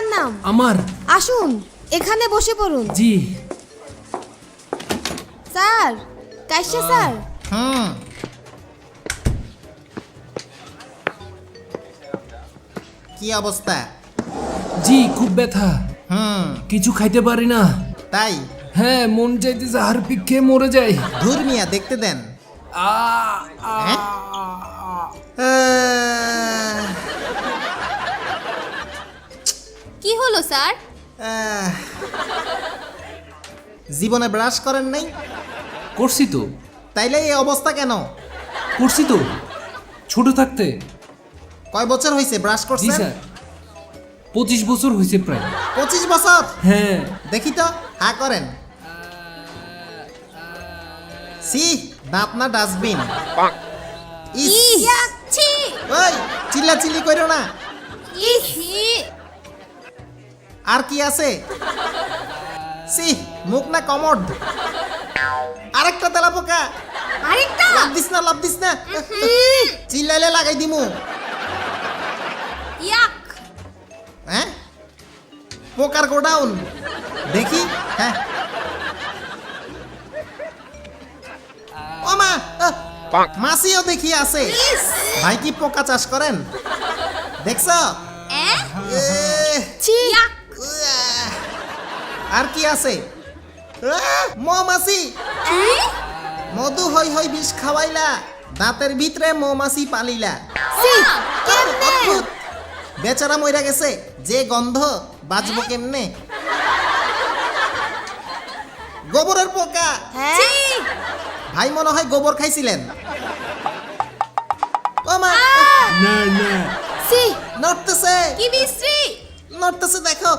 কার নাম? আমার। আসুন এখানে বসে পড়ুন। জি। স্যার, কাইসা স্যার। কি অবস্থা? জি, খুব ব্যথা। কিছু খাইতে পারি না। তাই? হ্যাঁ, মন চাইতেছে হারপিক খেয়ে মরে যাই। ধুর মিয়া, দেখতে দেন। হ্যাঁ? কি হলো স্যার? জীবনে ব্রাশ করেন নাই? করছি তো। তাইলে এই অবস্থা কেন? করছি তো, ছোট থাকতে। কয় বছর হয়েছে ব্রাশ জি করছেন? স্যার, 25 বছর হয়েছে প্রায়। 25 বছর? হ্যাঁ। দেখি তো, হা করেন। সি, দাঁত না ডাস্টবিন। ওই, চিল্লাচিল্লি কইরো না। আর কি আছে? সি, মুখ না কমোড। আরেকটা তেলা পোকা। আরেকটা? লাভ দিস না, লাভ দিস না। চিল্লাইলে লাগাই দিমু। ইয়াক। হ্যাঁ, পোকার গোডাউন দেখি। হ্যাঁ, ও মা, মাছিও দেখি আছে। ভাই কি পোকা চাষ করেন? দেখছ? আর কি আছে? মৌমাছি। মধু হই হই বিষ খাওয়াইলা, দাঁতের ভিতরে মৌমাছি পালিলা। অদ্ভুত। বেচারা মইরা গেছে, যে গন্ধ, বাঁচবো কেমনে? গোবরের পোকা। ভাই মনে হয় গোবর খাইছিলেন। ও মা, না না। নড়তেছে, নড়তেছে, দেখো।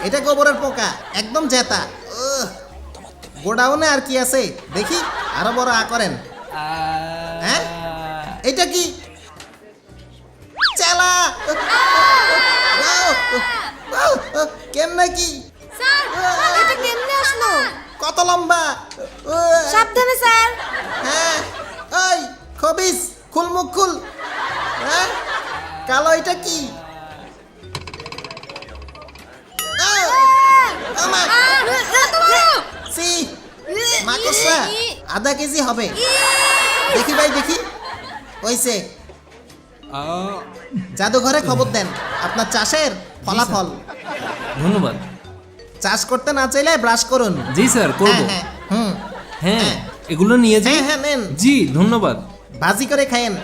এটা গোবরের পোকা, একদম জেতা। গোডাউনে আর কি আছে দেখি, আরো বড় আ করেন। হ্যাঁ, এটা কি? চেলা। কেমনে কি? এটা কেমনে আসলো? কত লম্বা? সাবধানে স্যার। হ্যাঁ, ওই খবিস, খুল মুখ খুল। হ্যাঁ, কালো, এটা কি? সি, মাকড়সা, আধা কেজি হবে। দেখি ভাই, দেখি। হইছে। জাদুঘরে খবর দেন আপনার চাষের ফলাফল। ধন্যবাদ। চাষ করতে না চাইলে ব্রাশ করুন। জি স্যার, করব। হ্যাঁ, হ্যাঁ, এগুলো নিয়ে যাই। হ্যাঁ, নেন। জি, ধন্যবাদ। ভাজি করে খায়েন।